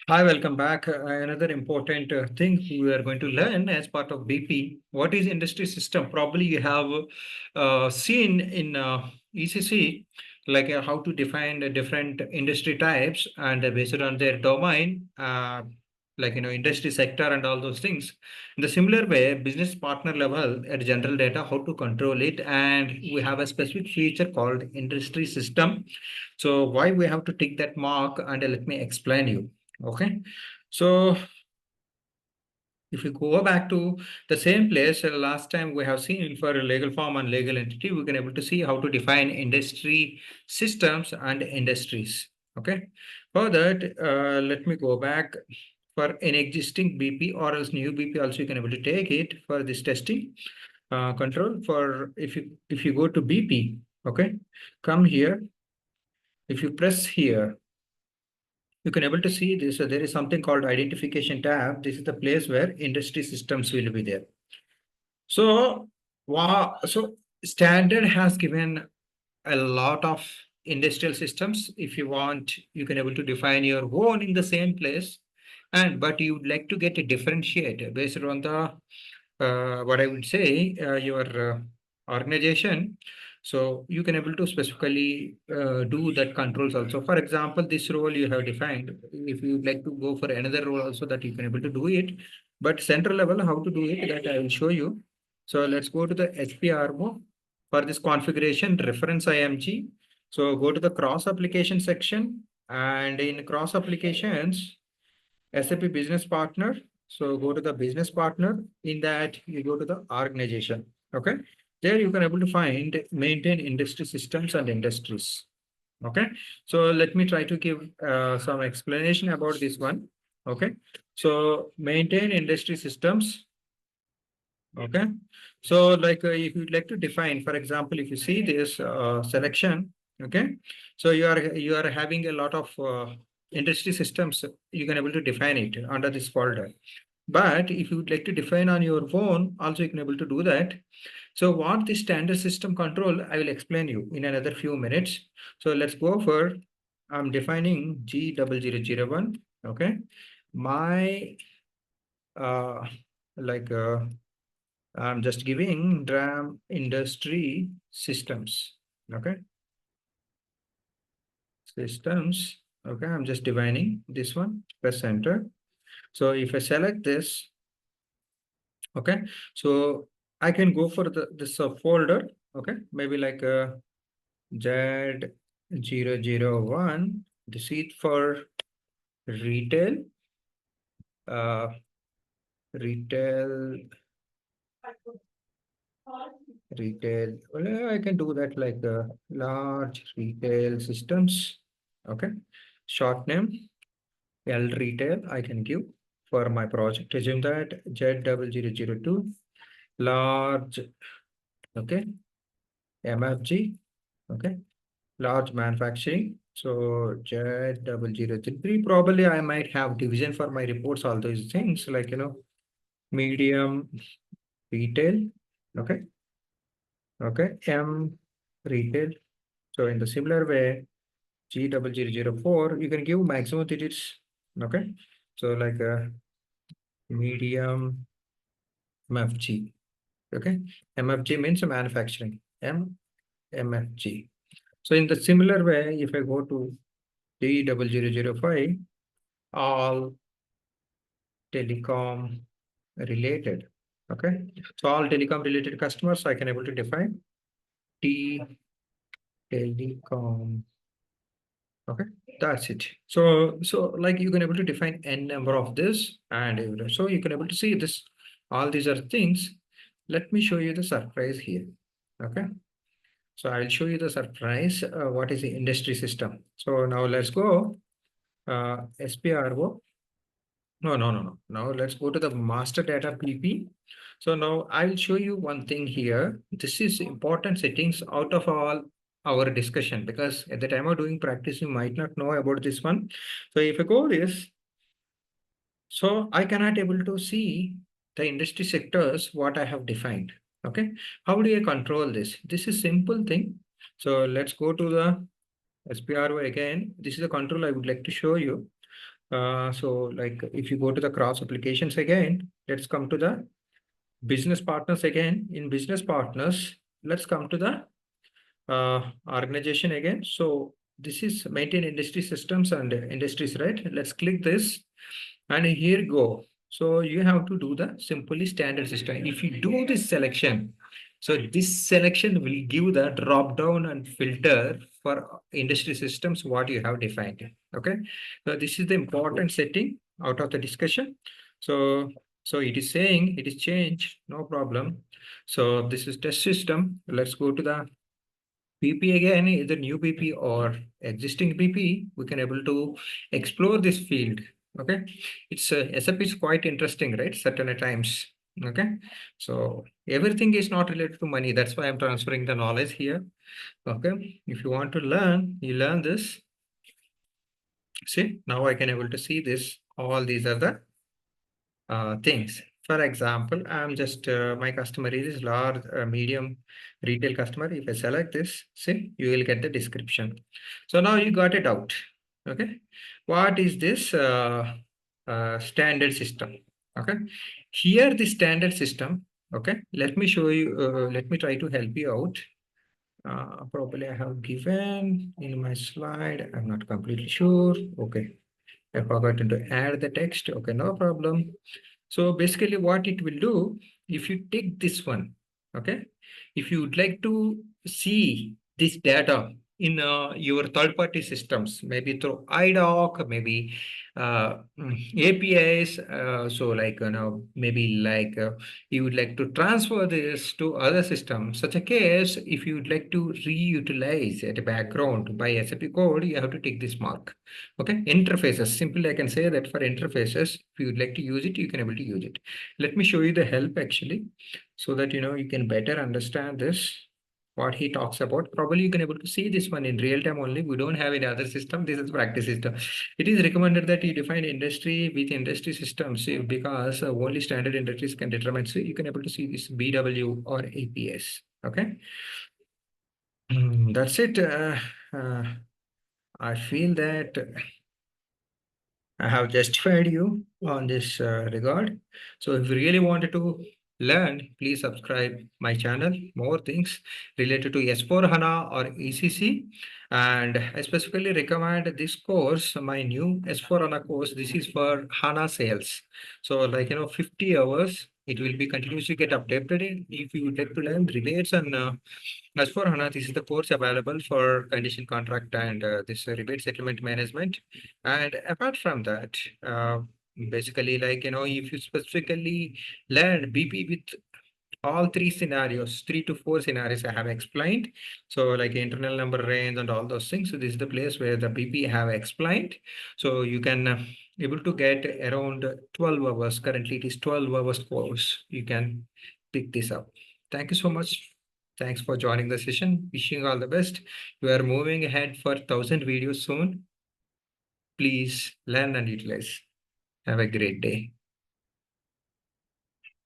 Hi, welcome back. Another important thing we are going to learn as part of BP. What is industry system? Probably you have seen in ECC, like how to define the different industry types and based on their domain, industry sector and all those things. In the similar way, business partner level at general data, how to control it, and we have a specific feature called industry system. So why we have to tick that mark, and let me explain you. Okay, so if you go back to the same place, last time we have seen for a legal form and legal entity, we can able to see how to define industry systems and industries. Okay, for that, let me go back for an existing BP or else new BP. Also, you can able to take it for this testing control. For if you go to BP, okay, come here. If you press here, you can able to see this. So there is something called identification tab. This is the place where industry systems will be there. So, wow. So standard has given a lot of industrial systems. If you want, you can able to define your own in the same place. And but you would like to get a differentiate based on the what I would say your organization. So you can able to specifically do that controls also. For example, this role you have defined. If you would like to go for another role also, that you can able to do it. But central level, how to do it, that I will show you. So let's go to the SPRO for this configuration reference IMG. So go to the cross application section, and in cross applications, SAP business partner. So go to the business partner. In that, you go to the organization. Okay. There you can able to find maintain industry systems and industries. Okay. So let me try to give some explanation about this one. Okay. So maintain industry systems. Okay. So like if you'd like to define, for example, if you see this selection, okay. So you are having a lot of industry systems. You can able to define it under this folder. But if you would like to define on your own, also you can able to do that. So what the standard system control, I will explain you in another few minutes. So let's go for, I'm defining G0001. Okay. My like I'm just giving DRAM industry systems. Okay. Systems. Okay. I'm just defining this one. Press enter. So if I select this, okay. So I can go for this folder. Okay. Maybe like Z001. This is for retail. Retail. Retail. Well, I can do that like large retail systems. Okay. Short name L retail I can give for my project. Assume that Z0002 large. Okay. MFG. Okay. Large manufacturing. So Z0003. Probably I might have division for my reports, all those things like, medium retail. Okay. Okay. M retail. So in the similar way, G0004, you can give maximum digits. Okay. So like a medium MFG. Okay. MFG means manufacturing. MFG. So in the similar way, if I go to D0005, all telecom related. Okay. So all telecom related customers, I can able to define T telecom. Okay, that's it. So like you can able to define n number of this, and so you can able to see this. All these are things. Let me show you the surprise here. Okay, so I'll show you the surprise. What is the industry system? So now let's go SPRO. No. Now let's go to the master data PP. So now I'll show you one thing here. This is important settings out of all our discussion, because at the time of doing practice, you might not know about this one. So if I go this, so I cannot able to see the industry sectors, what I have defined. Okay. How do I control this? This is simple thing. So let's go to the SPRO again. This is the control I would like to show you. So like if you go to the cross applications again, let's come to the business partners again. In business partners, let's come to the organization again. So this is maintain industry systems and industries, right? Let's click this and here you go. So you have to do the simply standard system. If you do this selection, so this selection will give the drop down and filter for industry systems what you have defined. Okay, so this is the important setting out of the discussion. So it is saying it is changed, no problem. So this is test system. Let's go to the BP again, either new BP or existing BP, we can able to explore this field. Okay, it's SAP is quite interesting, right? Certain at times. Okay, so everything is not related to money. That's why I'm transferring the knowledge here. Okay, if you want to learn, you learn this. See, now I can able to see this. All these are the things. For example, I'm just my customer is large, medium retail customer. If I select this, see, you will get the description. So now you got it out. Okay, what is this standard system? Okay, here the standard system. Okay, let me show you. Let me try to help you out. Probably I have given in my slide. I'm not completely sure. Okay, I forgot to add the text. Okay, no problem. So basically what it will do, if you take this one, okay, if you would like to see this data in your third-party systems, maybe through idoc, maybe APIs, so like, maybe like you would like to transfer this to other systems. Such a case, if you would like to reutilize at a background by SAP code, you have to take this mark. Okay, interfaces. Simply, I can say that for interfaces, if you would like to use it, you can able to use it. Let me show you the help actually, so that you can better understand this. What he talks about. Probably you can able to see this one in real time only. We don't have any other system. This is practice system. It is recommended that you define industry with industry systems because only standard industries can determine. So you can able to see this BW or APS. Okay. That's it. I feel that I have justified you on this regard. So if you really wanted to learn, please subscribe my channel. More things related to S4 HANA or ECC. And I specifically recommend this course, my new S4 HANA course. This is for HANA sales. So like, 50 hours. It will be continuously get updated. If you would like to learn rebates and S4HANA, this is the course available for condition contract and this rebate settlement management. And apart from that, basically, like, if you specifically learn BP with all three scenarios, 3 to 4 scenarios I have explained. So like internal number range and all those things. So this is the place where the BP have explained. So you can able to get around 12 hours. Currently, it is 12 hours course. You can pick this up. Thank you so much. Thanks for joining the session. Wishing all the best. We are moving ahead for 1,000 videos soon. Please learn and utilize. Have a great day.